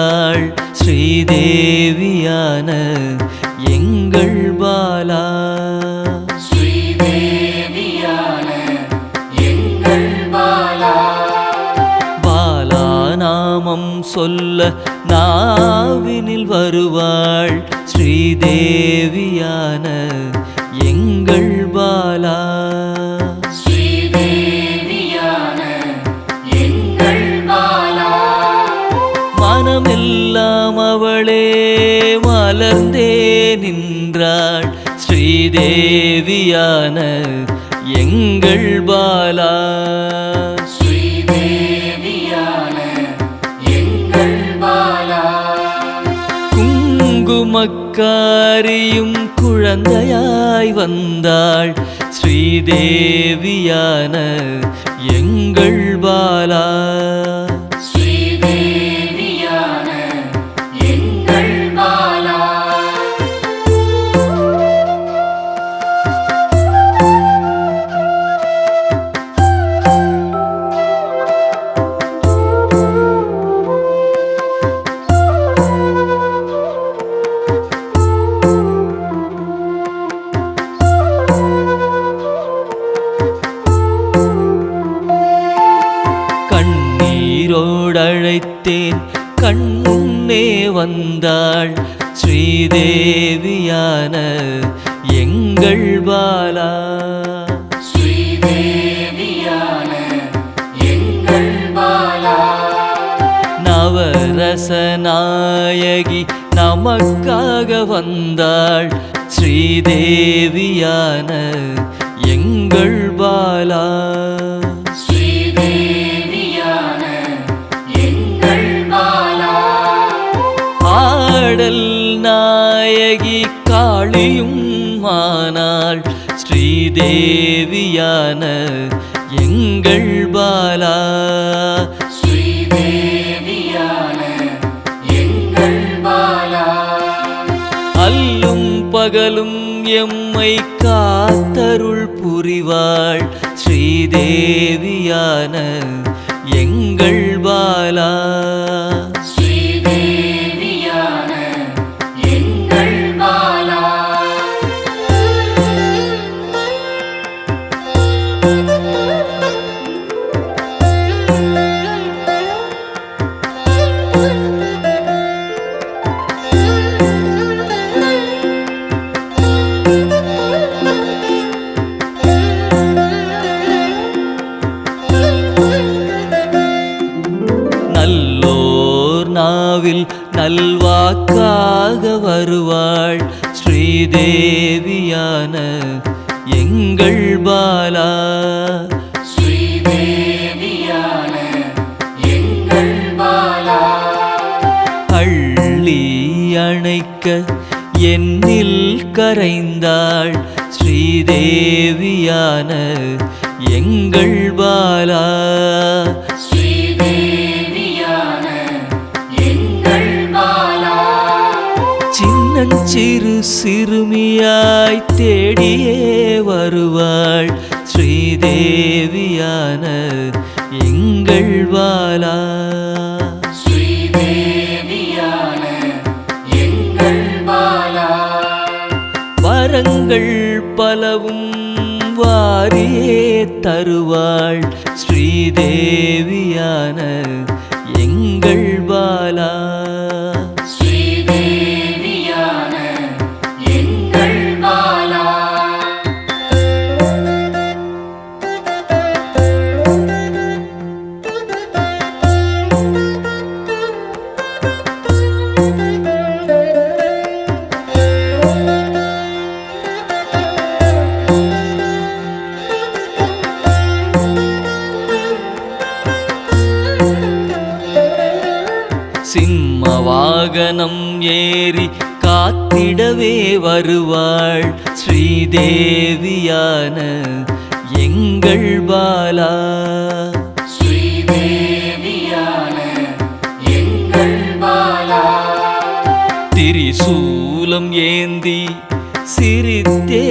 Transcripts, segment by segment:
வந்தாள் ஸ்ரீதேவியான எங்கள் பாலா. ஸ்ரீதேவியான எங்கள் பாலா. பாலா நாமம் சொல்ல நாவினில் வருவாள் ஸ்ரீதேவியான எங்கள் பாலா. ஸ்ரீதேவியான எங்கள் பாலா. மனமெல்லாம் அவளே மலர்ந்தே நின்றாள் ஸ்ரீதேவியான எங்கள் பாலா. ஸ்ரீதேவியான எங்கள் பாலா. குங்குமக்காரியும் குழந்தையாய் வந்தாள் ஸ்ரீதேவியான எங்கள் பாலா. ஸ்ரீதேவியான எங்கள் பாலா. கண்ணீரோடழைத்தேன் கண்முன்னே வந்தாள் ஸ்ரீதேவியான எங்கள் பாலா. ஸ்ரீதேவியான எங்கள் பாலா. நவரச நாயகி நமக்காக வந்தாள் ஸ்ரீதேவியான எங்கள் பாலா. ஸ்ரீதேவியான எங்கள் பாலா. ஆடல் நாயகி காளியும் ஆனாள் ஸ்ரீதேவியான எங்கள் பாலா. ஸ்ரீதேவியான எங்கள் பாலா. அல்லும் பகலும் எம்மை காத்தருள் புரிவாள் ஸ்ரீதேவியான எங்கள் பாலா. ஸ்ரீதேவியான எங்கள் பாலா. நல்லோர் நாவில் நல்வாக்காக வருவாள் ஸ்ரீதேவியான எங்கள் பாலா. ஸ்ரீதேவியான எங்கள் பாலா. அள்ளி அணைக்க என்னில் கரைந்தாள் ஸ்ரீதேவியான எங்கள் பாலா. ஸ்ரீதேவியான எங்கள் பாலா. சின்னஞ்சிறு சிறுமியாய் தேடியே வருவாள் ஸ்ரீதேவியான எங்கள் பாலா. ஸ்ரீதேவியான எங்கள் பாலா. வரங்கள் பலவும் வாரியே தருவாள் ஸ்ரீதேவியான எங்கள் பாலா. ஸ்ரீதேவியான எங்கள் பாலா. சிம்ம வாகனம் ஏறி காத்திடவே வருவாள் ஸ்ரீதேவியான எங்கள் பாலா. ஸ்ரீதேவியான எங்கள் பாலா. திரிசூலம் ஏந்தி சிரித்தே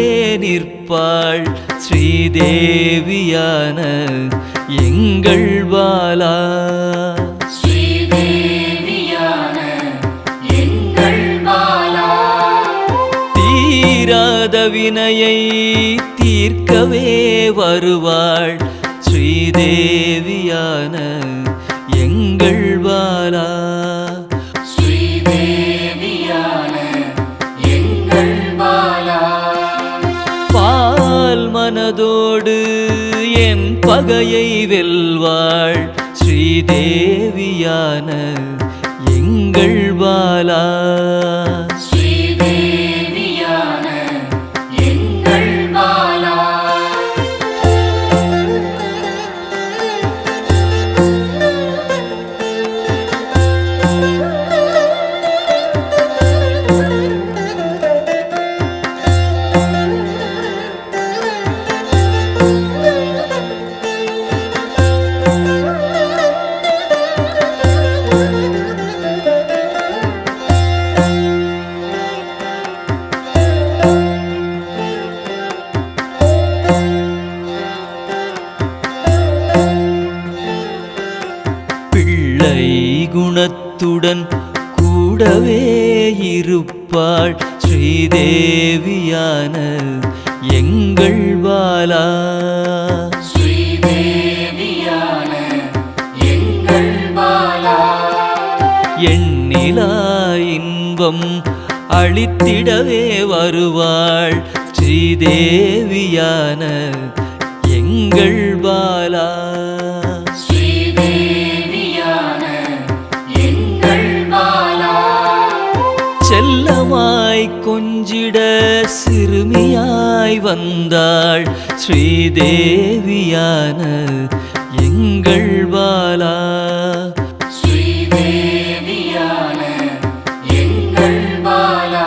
நிற்பாள் ஸ்ரீதேவியான எங்கள் பாலா. ஸ்ரீதேவியான வினையை தீர்க்கவே வருவாள் ஸ்ரீதேவியான எங்கள் பாலா. ஸ்ரீதேவியான எங்கள் பாலா. பால் மனதோடு என் பகையை வெல்வாள் ஸ்ரீதேவியான எங்கள் பாலா. ஸ்ரீதேவியான எங்கள் பாலா. பிள்ளை குணத்துடன் கூடவே இருப்பாள் ஸ்ரீதேவியான எங்கள் பாலா. ஸ்ரீதேவியான எங்கள் பாலா. எண்ணிலா இன்பம் அளித்திடவே வருவாள் ஸ்ரீதேவியான எங்கள் பாலா. ஸ்ரீதேவியான எங்கள் பாலா. செல்லமாய் கொஞ்சிட சிறுமியாய் வந்தாள் ஸ்ரீதேவியான எங்கள் பாலா. ஸ்ரீதேவியான எங்கள் பாலா.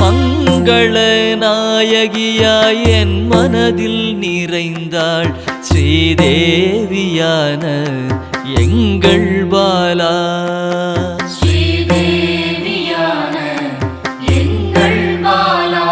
மங்கள நாயகியாய் என் மனதில் நிறைந்தாள் ஸ்ரீதேவியான எங்கள் பாலா. ஸ்ரீதேவியான எங்கள் பாலா.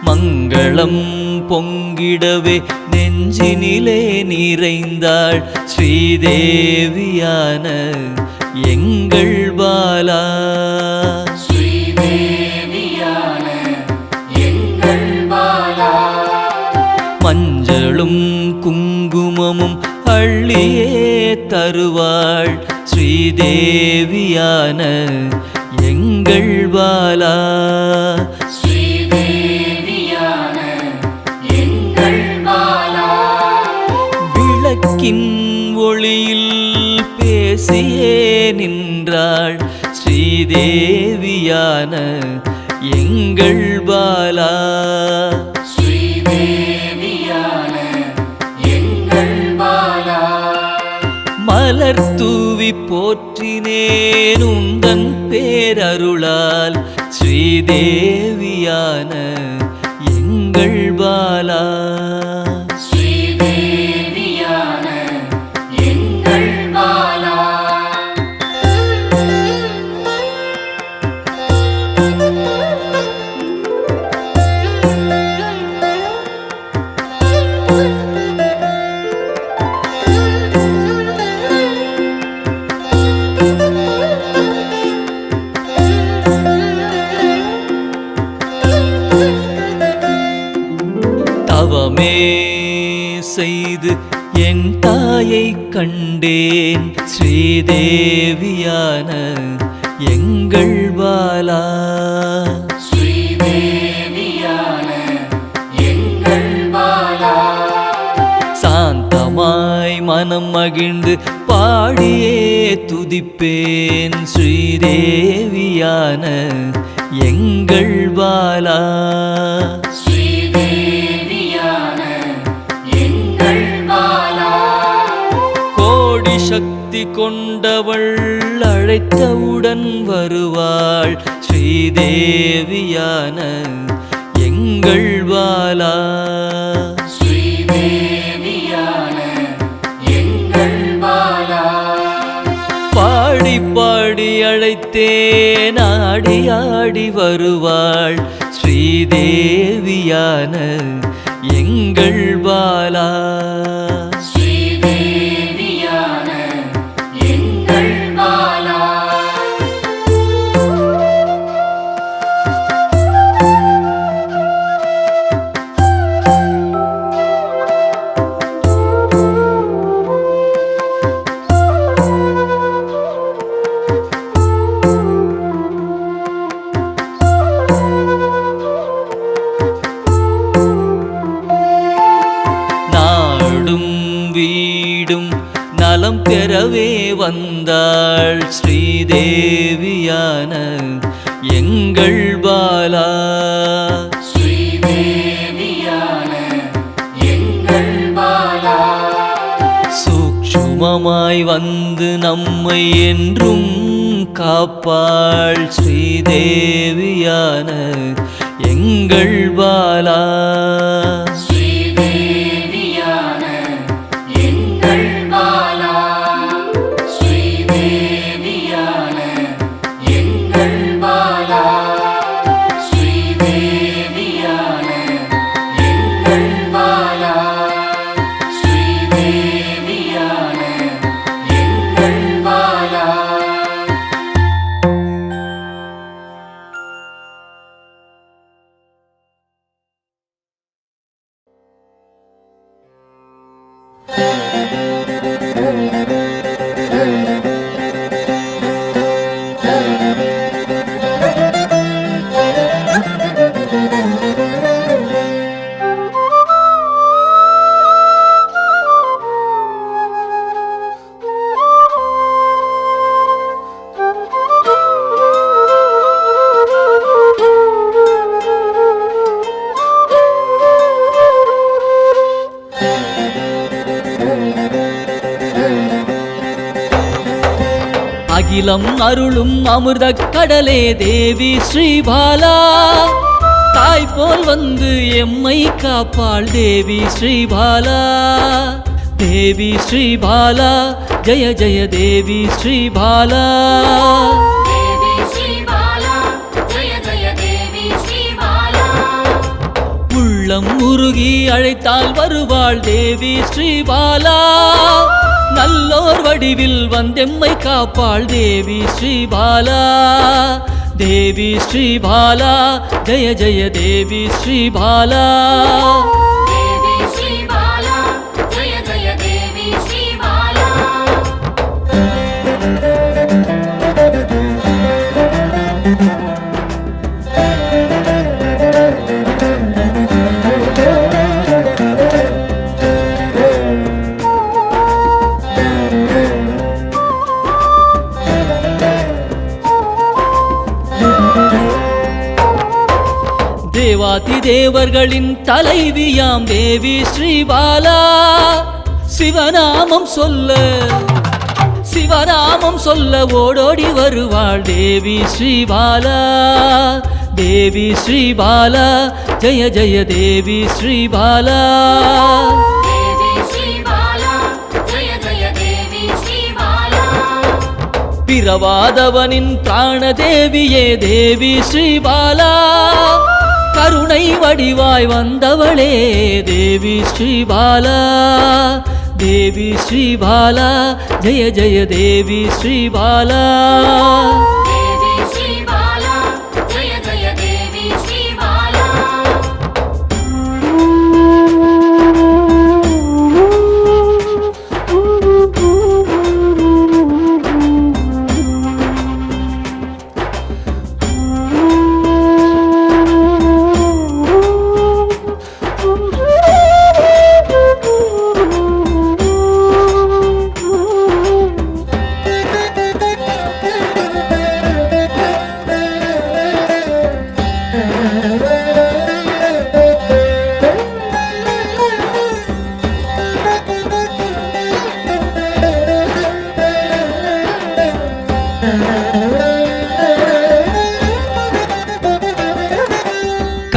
மங்களம் பொங்கிடவே நெஞ்சினிலே நிறைந்தாள் ஸ்ரீதேவியான எங்கள் பாலா. ஸ்ரீதேவியான எங்கள் பாலா. மஞ்சளும் குங்குமமும் அள்ளியே தருவாள் ஸ்ரீதேவியான எங்கள் பாலா. ஸ்ரீதேவியான எங்கள் பாலா. விளக்கின் ஒளியில் பேசியே நின்றாள் ஸ்ரீதேவியான எங்கள் பாலா. ஸ்ரீதேவியான எங்கள் பாலா. மலர் தூவி போற்றினேன் உந்தன் பேரருளால் ஸ்ரீதேவியான எங்கள் பாலா. ஸ்ரீதேவியான எங்கள் பாலா. தவமே செய்து என் தாயை கண்டேன் ஸ்ரீதேவியான எங்கள் பாலா. ஸ்ரீதேவியான எங்கள் பாலா. சாந்தமாய் மனம் மகிழ்ந்து பாடியே துதிப்பேன் ஸ்ரீதேவியான எங்கள் பாலா. ஸ்ரீதேவியான எங்கள் பாலா. கோடி சக்தி கொண்டவள் அழைத்தவுடன் வருவாள் ஸ்ரீதேவியான எங்கள் எங்கள் பாலா. ஸ்ரீதேவியான எங்கள் பாலா. பாடி பாடி அழைத்தேன் ஆடி ஆடி வருவாள் ஸ்ரீதேவியான எங்கள் பாலா. ஸ்ரீதேவியான எங்கள் பாலா. வீடும் நலம் பெறவே வந்தாள் ஸ்ரீதேவியான எங்கள் பாலா. ஸ்ரீதேவியான எங்கள் பாலா. சூக்ஷ்மமாய் வந்து நம்மை என்றும் காப்பாள் ஸ்ரீதேவியான எங்கள் பாலா. அகிலம் அருளும் அமிர்த கடலே தேவி ஸ்ரீபாலா. தாய் போல் வந்து எம்மை காப்பாள் தேவி ஸ்ரீபாலா. தேவி ஸ்ரீபாலா ஜெய ஜெய தேவி ஸ்ரீபாலா. தேவி ஸ்ரீபாலா ஜெய ஜெய தேவி ஸ்ரீபாலா. உள்ளம் உருகி அழைத்தால் வருவாள் தேவி ஸ்ரீபாலா. நல்லோர் வடிவில் வந்தெம்மை காப்பாள் தேவி ஸ்ரீபாலா. தேவி ஸ்ரீபாலா ஜெய ஜெய தேவி ஸ்ரீபாலா. தேவி ஸ்ரீபாலா ஜெய ஜெய தேவி ஸ்ரீபாலா. தேவாதி தேவர்களின் தலைவியாம் தேவி ஸ்ரீபாலா. சிவநாமம் சொல்ல ஓடோடி வருவாள் தேவி ஸ்ரீபாலா. தேவி ஸ்ரீபாலா ஜெய ஜெய தேவி ஸ்ரீபாலா. தேவி ஸ்ரீபாலா ஜெய ஜெய தேவி ஸ்ரீபாலா. பிறவாதவனின் பிராண தேவியே தேவி ஸ்ரீபாலா. கருணை வடிவாய் வந்தவளே தேவி ஸ்ரீபாலா. தேவி ஸ்ரீபாலா ஜெய ஜெய தேவி ஸ்ரீபாலா. தேவி ஸ்ரீபாலா ஜெய ஜெய தேவி ஸ்ரீபாலா.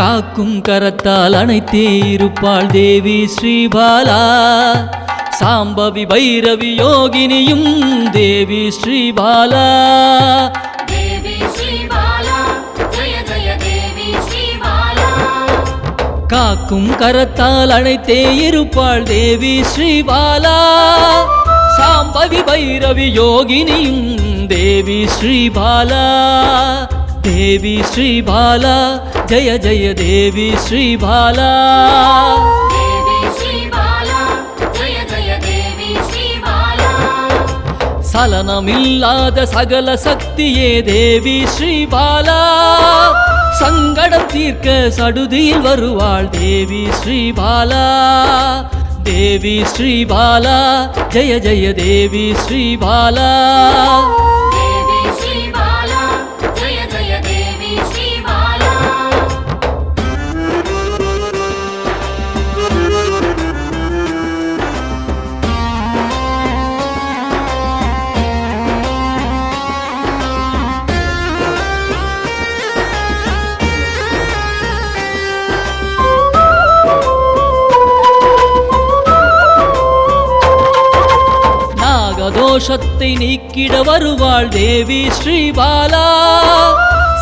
காக்கும் கரத்தால் அணைத்தே இருப்பாள் தேவி ஸ்ரீபாலா சாம்பவி பைரவி யோகினியும் தேவி ஸ்ரீபாலா தேவி ஸ்ரீபாலா ஜெய ஜெய தேவி ஸ்ரீபாலா காக்கும் கரத்தால் அணைத்தே இருப்பாள் தேவி ஸ்ரீபாலா சாம்பவி பைரவி யோகினியும் தேவி ஸ்ரீபாலா தேவி ஸ்ரீபாலா ஜெய ஜெய தேவி ஸ்ரீபாலா தேவி ஸ்ரீபாலா ஜெய ஜெய தேவி ஸ்ரீபாலா சலனமில்லாத சகல சக்தியே தேவி ஸ்ரீபாலா சங்கடம் தீர்க்க சடுதியில் வருவாள் தேவி ஸ்ரீபாலா தேவி ஸ்ரீபாலா ஜெய ஜெய தேவி ஸ்ரீபாலா தேவி ஸ்ரீபாலா ஜெய ஜெய தேவி ஸ்ரீபாலா நாகதோஷத்தை நீக்கிட வருவாள் தேவி ஸ்ரீபாலா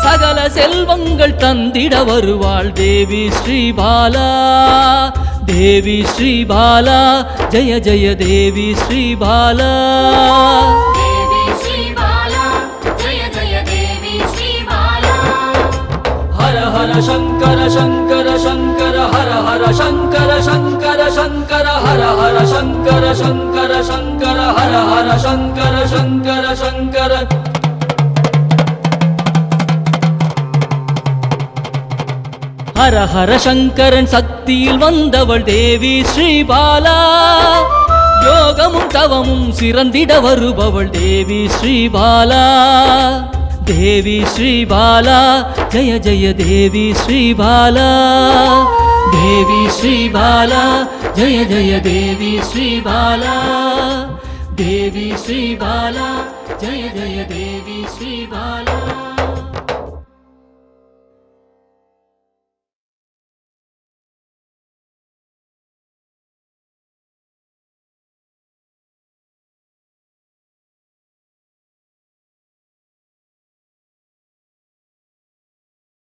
சகல செல்வங்கள் தந்திட வருவாள் தேவி ஸ்ரீபாலா தேவி ஸ்ரீபாலா ஜெய ஜெய தேவி ஸ்ரீபாலா தேவி ஸ்ரீபாலா ஜெய ஜெய தேவி ஸ்ரீபாலா ஹர ஹர சங்கர சங்கர சங்கர ஹர ஹர சங்கர சங்கர சங்கர ஹர ஹர சங்கர சங்கர சங்கர ஹர ஹர சங்கர சங்கர சங்கர ஹர ஹர சங்கரன் சக்தியில் வந்தவள் தேவி ஸ்ரீபாலா யோகமும் தவமும் சிறந்திட வருபவள் தேவி ஸ்ரீபாலா தேவி ஸ்ரீபாலா ஜெய ஜெய தேவி ஸ்ரீபாலா தேவி ஸ்ரீபாலா ஜெய ஜெய தேவி ஸ்ரீபாலா தேவி ஸ்ரீபாலா ஜெய ஜெய தேவி ஸ்ரீபாலா